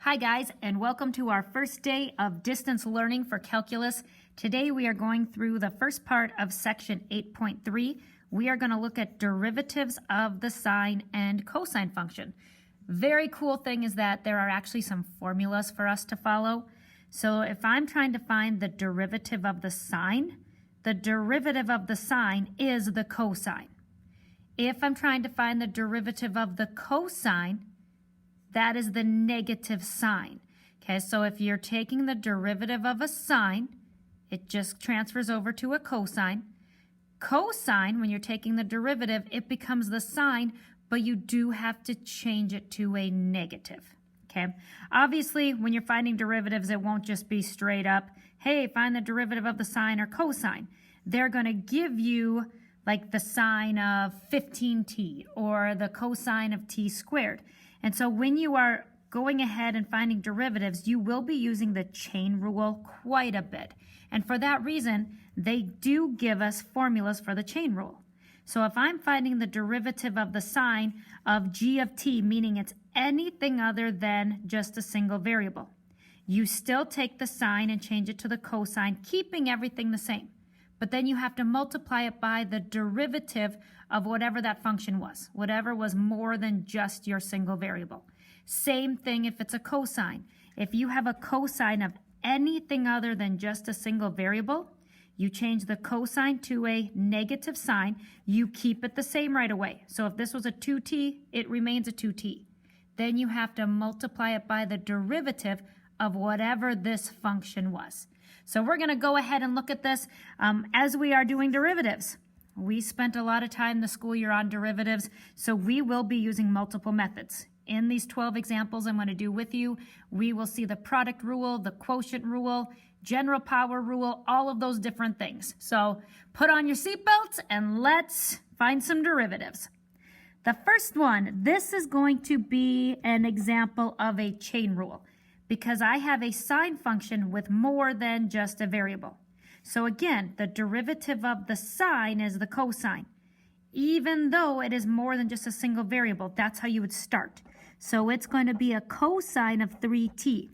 Hi guys, and welcome to our first day of distance learning for calculus. Today we are going through the first part of section 8.3. We are going to look at derivatives of the sine and cosine function. Very cool thing is that there are actually some formulas for us to follow. So if I'm trying to find the derivative of the sine is the cosine. If I'm trying to find the derivative of the cosine, that is the negative sign. Okay, so if you're taking the derivative of a sine, it just transfers over to a cosine. Cosine, when you're taking the derivative, it becomes the sine, but you do have to change it to a negative. Okay, obviously, when you're finding derivatives, it won't just be straight up, hey, find the derivative of the sine or cosine. They're going to give you like the sine of 15t or the cosine of t squared. And so when you are going ahead and finding derivatives, you will be using the chain rule quite a bit. And for that reason, they do give us formulas for the chain rule. So if I'm finding the derivative of the sine of g of t, meaning it's anything other than just a single variable, you still take the sine and change it to the cosine, keeping everything the same. But then you have to multiply it by the derivative of whatever that function was, whatever was more than just your single variable. Same thing if it's a cosine. If you have a cosine of anything other than just a single variable, you change the cosine to a negative sign, you keep it the same right away. So if this was a 2t, it remains a 2t. Then you have to multiply it by the derivative of whatever this function was. So we're going to go ahead and look at this as we are doing derivatives. We spent a lot of time this school year on derivatives, so we will be using multiple methods. In these 12 examples I'm going to do with you, we will see the product rule, the quotient rule, general power rule, all of those different things. So put on your seatbelts and let's find some derivatives. The first one, this is going to be an example of a chain rule because I have a sine function with more than just a variable. So again, the derivative of the sine is the cosine. Even though it is more than just a single variable, that's how you would start. So it's going to be a cosine of 3t.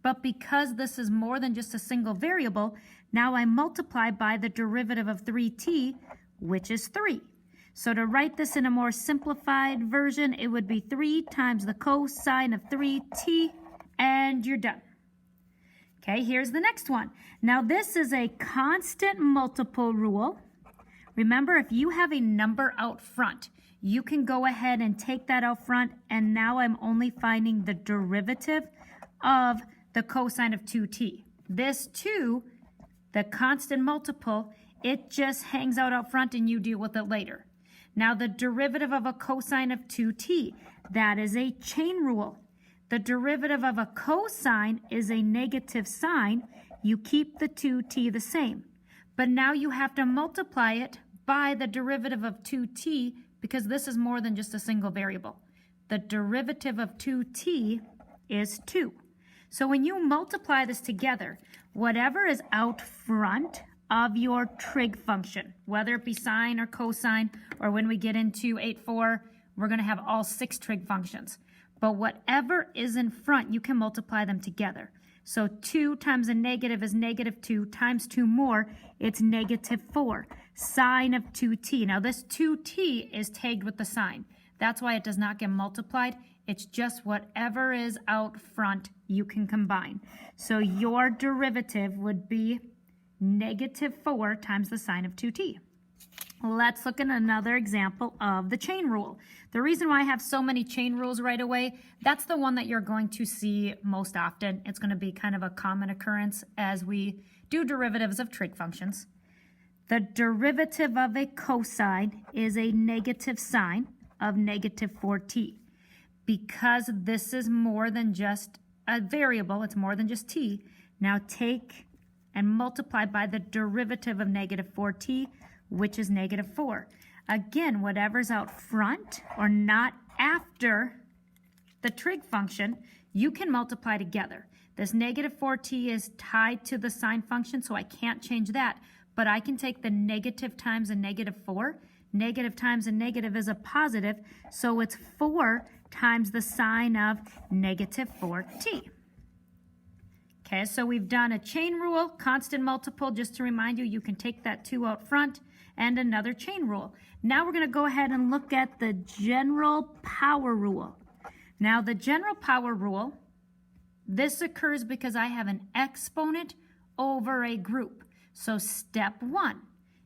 But because this is more than just a single variable, now I multiply by the derivative of 3t, which is 3. So to write this in a more simplified version, it would be 3 times the cosine of 3t, and you're done. Okay, here's the next one. Now this is a constant multiple rule. Remember, if you have a number out front, you can go ahead and take that out front, and now I'm only finding the derivative of the cosine of 2t. This 2, the constant multiple, it just hangs out front and you deal with it later. Now the derivative of a cosine of 2t, that is a chain rule. The derivative of a cosine is a negative sign. You keep the 2t the same. But now you have to multiply it by the derivative of 2t because this is more than just a single variable. The derivative of 2t is 2. So when you multiply this together, whatever is out front of your trig function, whether it be sine or cosine, or when we get into 8.4, we're going to have all 6 trig functions. But whatever is in front, you can multiply them together. So 2 times a negative is negative 2 times 2 more, it's negative 4. Sine of 2t. Now this 2t is tagged with the sign. That's why it does not get multiplied. It's just whatever is out front you can combine. So your derivative would be negative 4 times the sine of 2t. Let's look at another example of the chain rule. The reason why I have so many chain rules right away, that's the one that you're going to see most often. It's going to be kind of a common occurrence as we do derivatives of trig functions. The derivative of a cosine is a negative sine of negative 4t. Because this is more than just a variable, it's more than just t, now take and multiply by the derivative of negative 4t, which is negative 4. Again, whatever's out front or not after the trig function, you can multiply together. This negative 4t is tied to the sine function, so I can't change that. But I can take the negative times a negative 4. Negative times a negative is a positive, so it's 4 times the sine of negative 4t. Okay, so we've done a chain rule, constant multiple. Just to remind you, you can take that 2 out front, and another chain rule. Now we're going to go ahead and look at the general power rule. Now the general power rule, this occurs because I have an exponent over a group. So step 1,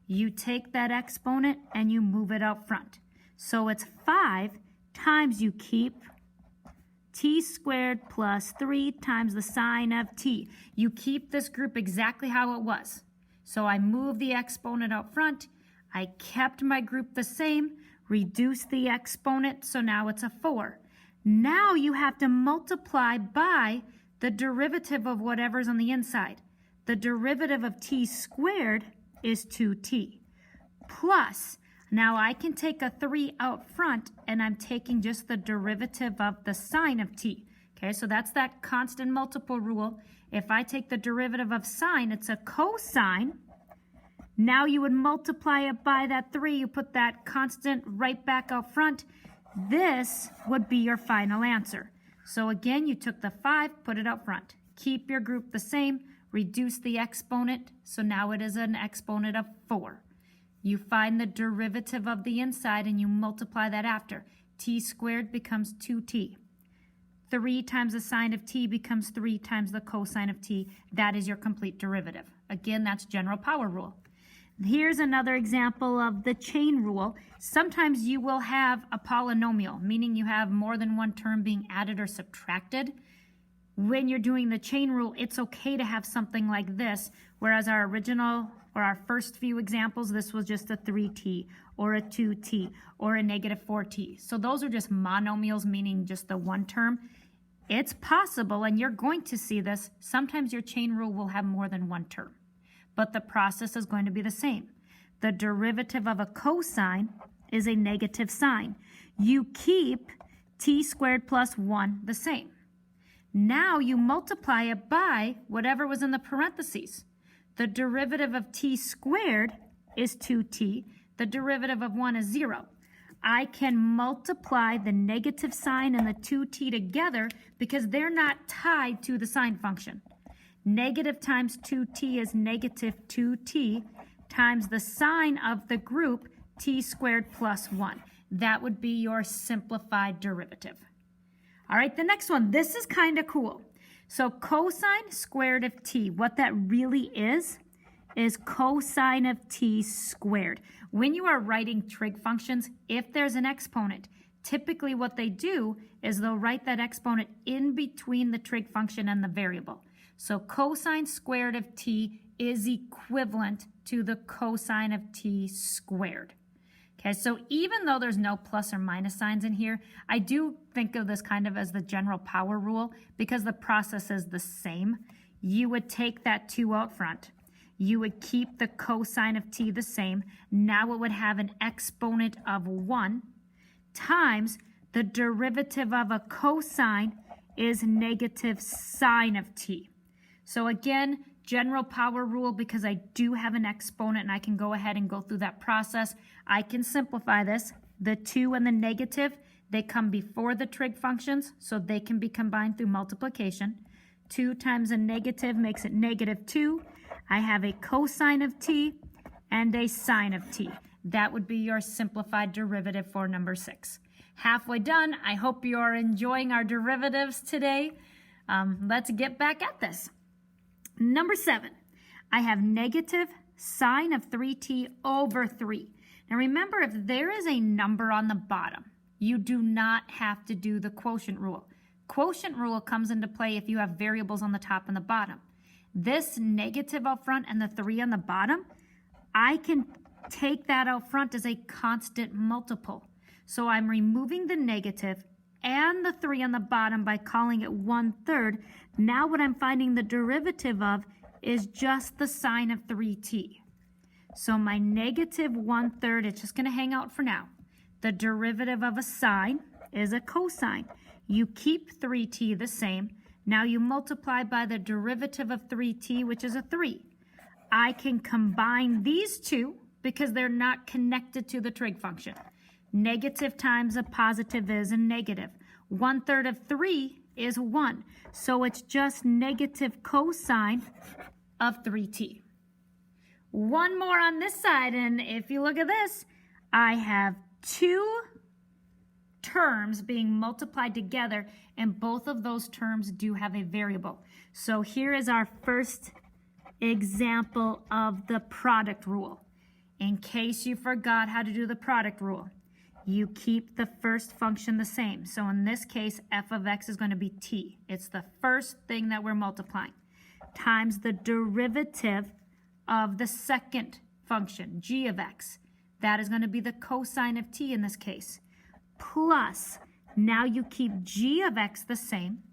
you take that exponent and you move it out front. So it's 5 times you keep t squared plus 3 times the sine of t. You keep this group exactly how it was. So I move the exponent out front. I kept my group the same, reduced the exponent, so now it's a 4. Now you have to multiply by the derivative of whatever's on the inside. The derivative of t squared is 2t. Plus, now I can take a 3 out front, and I'm taking just the derivative of the sine of t. Okay, so that's that constant multiple rule. If I take the derivative of sine, it's a cosine. Now you would multiply it by that 3. You put that constant right back out front. This would be your final answer. So again, you took the 5, put it out front. Keep your group the same, reduce the exponent, so now it is an exponent of 4. You find the derivative of the inside and you multiply that after. T squared becomes 2t. 3 times the sine of t becomes 3 times the cosine of t. That is your complete derivative. Again, that's general power rule. Here's another example of the chain rule. Sometimes you will have a polynomial, meaning you have more than one term being added or subtracted. When you're doing the chain rule, it's okay to have something like this, whereas our original or our first few examples, this was just a 3t or a 2t or a negative 4t. So those are just monomials, meaning just the one term. It's possible, and you're going to see this, sometimes your chain rule will have more than one term, but the process is going to be the same. The derivative of a cosine is a negative sine. You keep t squared plus 1 the same. Now you multiply it by whatever was in the parentheses. The derivative of t squared is 2t. The derivative of 1 is 0. I can multiply the negative sign and the 2t together because they're not tied to the sine function. Negative times 2t is negative 2t times the sine of the group t squared plus 1. That would be your simplified derivative. All right, the next one, this is kind of cool. So cosine squared of t, what that really is cosine of t squared. When you are writing trig functions, if there's an exponent, typically what they do is they'll write that exponent in between the trig function and the variable. So cosine squared of t is equivalent to the cosine of t squared. Okay, so even though there's no plus or minus signs in here, I do think of this kind of as the general power rule because the process is the same. You would take that 2 out front. You would keep the cosine of t the same. Now it would have an exponent of 1 times the derivative of a cosine is negative sine of t. So again, general power rule, because I do have an exponent and I can go ahead and go through that process. I can simplify this. The 2 and the negative, they come before the trig functions, so they can be combined through multiplication. 2 times a negative makes it negative 2. I have a cosine of t and a sine of t. That would be your simplified derivative for number 6. Halfway done. I hope you are enjoying our derivatives today. Let's get back at this. Number 7, I have negative sine of 3t over 3. Now remember, if there is a number on the bottom, you do not have to do the quotient rule. Quotient rule comes into play if you have variables on the top and the bottom. This negative out front and the 3 on the bottom, I can take that out front as a constant multiple. So I'm removing the negative and the 3 on the bottom by calling it 1/3. Now what I'm finding the derivative of is just the sine of 3t. So my negative 1/3, it's just going to hang out for now. The derivative of a sine is a cosine. You keep 3t the same. Now you multiply by the derivative of 3t, which is a 3. I can combine these two because they're not connected to the trig function. Negative times a positive is a negative. 1/3 of 3 is 1. So it's just negative cosine of 3t. One more on this side, and if you look at this, I have two terms being multiplied together, and both of those terms do have a variable. So here is our first example of the product rule. In case you forgot how to do the product rule, you keep the first function the same. So in this case, f of x is going to be t. It's the first thing that we're multiplying, times the derivative of the second function, g of x. That is going to be the cosine of t in this case. Plus, now you keep g of x the same,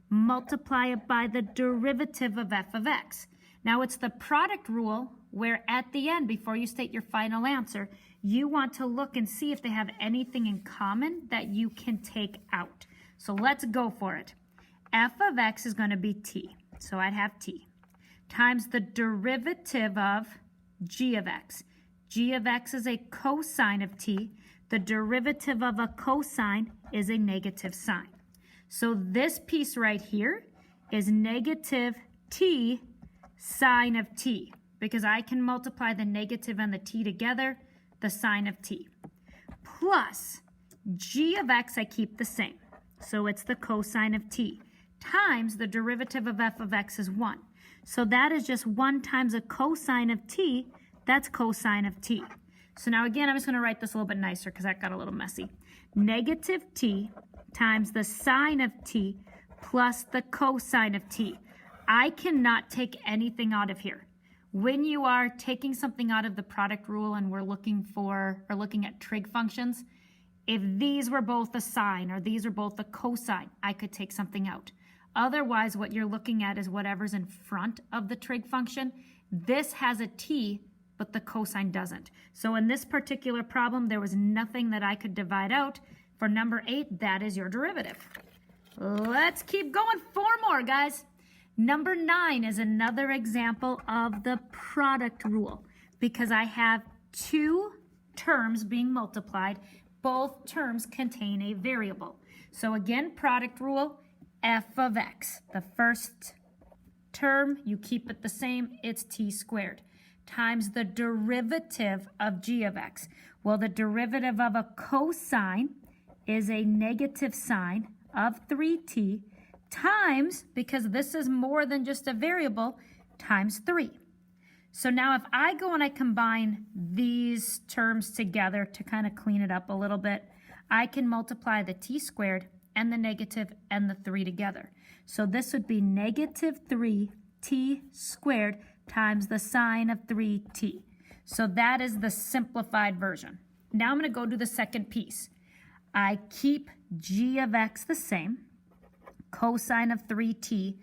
multiply it by the derivative of f of x. Now it's the product rule where at the end, before you state your final answer, you want to look and see if they have anything in common that you can take out. So let's go for it. F of x is going to be t, so I'd have t, times the derivative of g of x. G of x is a cosine of t. The derivative of a cosine is a negative sign. So this piece right here is negative t sine of t, because I can multiply the negative and the t together, the sine of t. Plus, g of x I keep the same, so it's the cosine of t, times the derivative of f of x is 1. So that is just 1 times a cosine of t, that's cosine of t. So now again, I'm just going to write this a little bit nicer because that got a little messy. Negative t times the sine of t plus the cosine of t. I cannot take anything out of here. When you are taking something out of the product rule and we're looking at trig functions, if these were both a sine or these are both a cosine, I could take something out. Otherwise, what you're looking at is whatever's in front of the trig function. This has a t, but the cosine doesn't. So in this particular problem, there was nothing that I could divide out. For number 8, that is your derivative. Let's keep going. 4 more, guys. Number 9 is another example of the product rule because I have 2 terms being multiplied. Both terms contain a variable. So again, product rule, f of x. The first term, you keep it the same, it's t squared, times the derivative of g of x. Well, the derivative of a cosine is a negative sine of 3t times, because this is more than just a variable, times 3. So now if I go and I combine these terms together to kind of clean it up a little bit, I can multiply the t squared and the negative and the 3 together. So this would be negative 3t squared times the sine of 3t. So that is the simplified version. Now I'm going to go to the second piece. I keep g of x the same, cosine of 3t,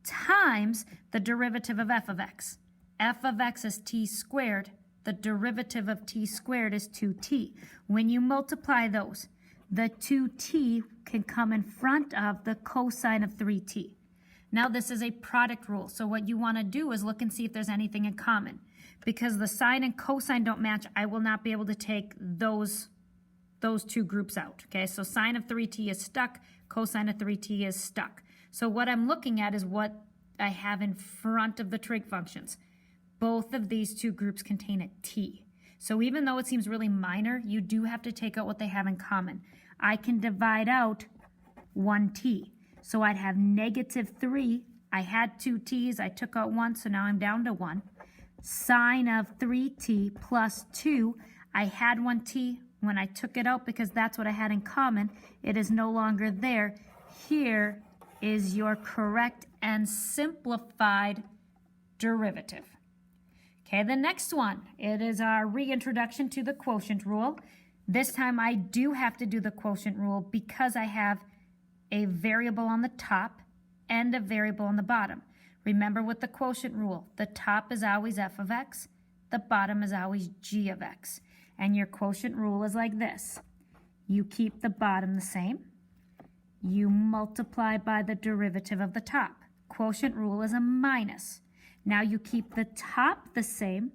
times the derivative of f of x. F of x is t squared. The derivative of t squared is 2t. When you multiply those, the 2t can come in front of the cosine of 3t. Now this is a product rule, so what you want to do is look and see if there's anything in common. Because the sine and cosine don't match, I will not be able to take those 2 groups out. Okay, so sine of 3t is stuck, cosine of 3t is stuck. So what I'm looking at is what I have in front of the trig functions. Both of these 2 groups contain a t. So even though it seems really minor, you do have to take out what they have in common. I can divide out 1t. So I'd have negative 3. I had 2 t's. I took out 1, so now I'm down to 1. Sine of 3t plus 2. I had 1t. When I took it out, because that's what I had in common, it is no longer there. Here is your correct and simplified derivative. Okay, the next one, it is our reintroduction to the quotient rule. This time I do have to do the quotient rule because I have a variable on the top and a variable on the bottom. Remember with the quotient rule, the top is always f of x, the bottom is always g of x. And your quotient rule is like this. You keep the bottom the same. You multiply by the derivative of the top. Quotient rule is a minus. Now you keep the top the same,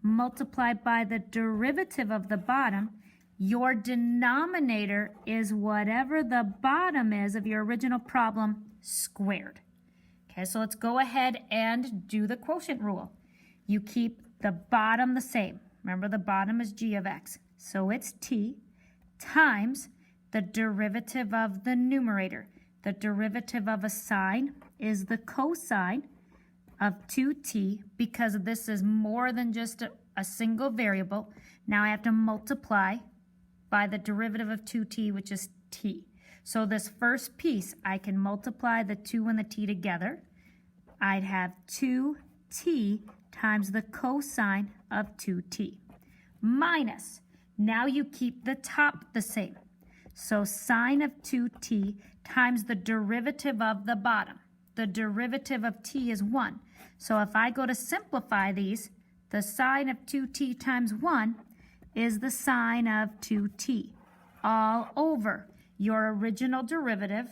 multiply by the derivative of the bottom, your denominator is whatever the bottom is of your original problem squared. Okay, so let's go ahead and do the quotient rule. You keep the bottom the same. Remember, the bottom is g of x. So it's t times the derivative of the numerator. The derivative of a sine is the cosine of 2t, because this is more than just a single variable. Now I have to multiply by the derivative of 2t, which is t. So this first piece, I can multiply the 2 and the t together. I'd have 2t times the cosine of 2t minus, now you keep the top the same. So sine of 2t times the derivative of the bottom. The derivative of t is 1. So if I go to simplify these, the sine of 2t times 1 is the sine of 2t all over your original derivative,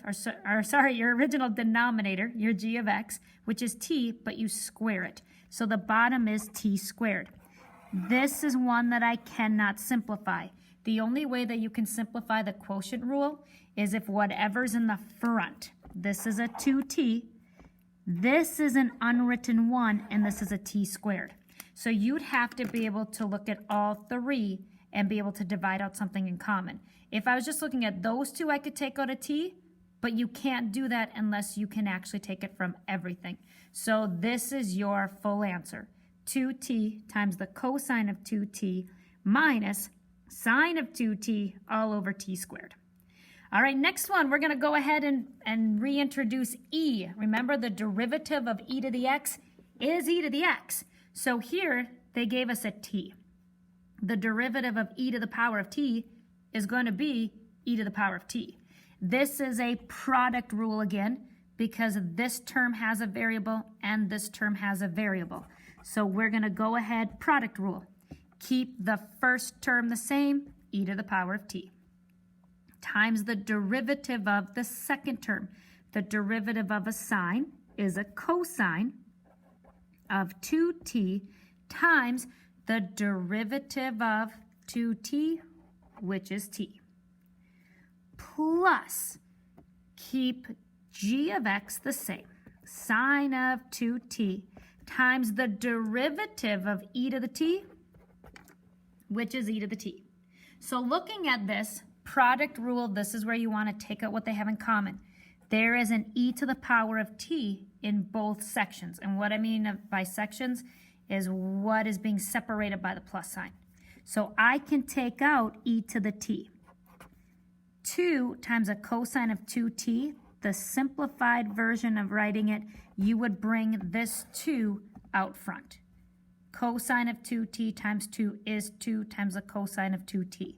your original denominator, your g of x, which is t, but you square it. So the bottom is t squared. This is one that I cannot simplify. The only way that you can simplify the quotient rule is if whatever's in the front, this is a 2t, this is an unwritten 1, and this is a t squared. So you'd have to be able to look at all three and be able to divide out something in common. If I was just looking at those two, I could take out a t, but you can't do that unless you can actually take it from everything. So this is your full answer. 2t times the cosine of 2t minus sine of 2t all over t squared. All right, next one, we're going to go ahead and reintroduce e. Remember, the derivative of e to the x is e to the x. So here, they gave us a t. The derivative of e to the power of t is going to be e to the power of t. This is a product rule again, because this term has a variable and this term has a variable. So we're going to go ahead, product rule. Keep the first term the same, e to the power of t, times the derivative of the second term. The derivative of a sine is a cosine of 2t times the derivative of 2t, which is t, plus keep g of x the same, sine of 2t times the derivative of e to the t, which is e to the t. So looking at this product rule, this is where you want to take out what they have in common. There is an e to the power of t in both sections. And what I mean by sections is what is being separated by the plus sign. So I can take out e to the t. 2 times a cosine of 2t, the simplified version of writing it, you would bring this 2 out front. Cosine of 2t times 2 is 2 times the cosine of 2t.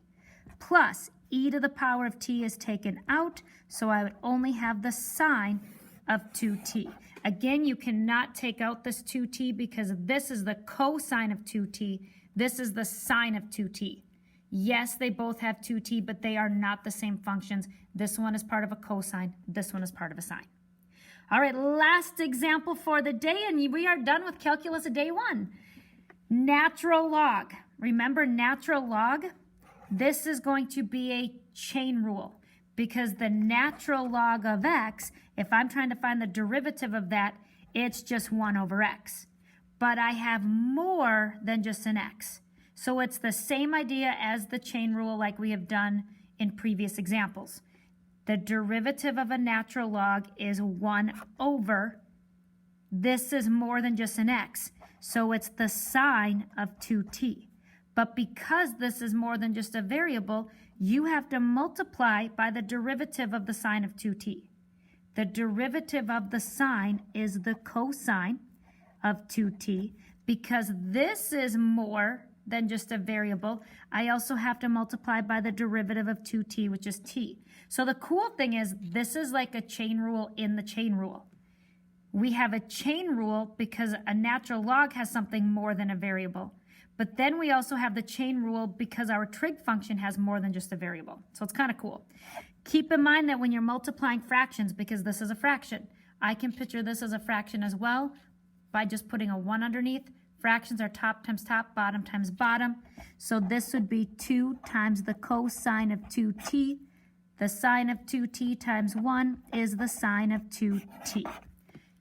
Plus, e to the power of t is taken out, so I would only have the sine of 2t. Again, you cannot take out this 2t because this is the cosine of 2t. This is the sine of 2t. Yes, they both have 2t, but they are not the same functions. This one is part of a cosine. This one is part of a sine. All right, last example for the day, and we are done with calculus day 1. Natural log. Remember natural log? This is going to be a chain rule because the natural log of x, if I'm trying to find the derivative of that, it's just 1 over x. But I have more than just an x. So it's the same idea as the chain rule like we have done in previous examples. The derivative of a natural log is 1 over. This is more than just an x. So it's the sine of 2t. But because this is more than just a variable, you have to multiply by the derivative of the sine of 2t. The derivative of the sine is the cosine of 2t. Because this is more than just a variable, I also have to multiply by the derivative of 2t, which is t. So the cool thing is this is like a chain rule in the chain rule. We have a chain rule because a natural log has something more than a variable. But then we also have the chain rule because our trig function has more than just a variable. So it's kind of cool. Keep in mind that when you're multiplying fractions, because this is a fraction, I can picture this as a fraction as well by just putting a 1 underneath. Fractions are top times top, bottom times bottom. So this would be 2 times the cosine of 2t. The sine of 2t times 1 is the sine of 2t.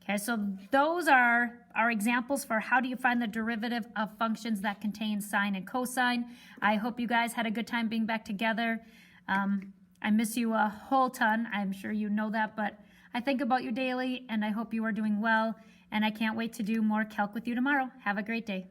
Okay, so those are our examples for how do you find the derivative of functions that contain sine and cosine. I hope you guys had a good time being back together. I miss you a whole ton. I'm sure you know that, but I think about you daily, and I hope you are doing well, and I can't wait to do more calc with you tomorrow. Have a great day.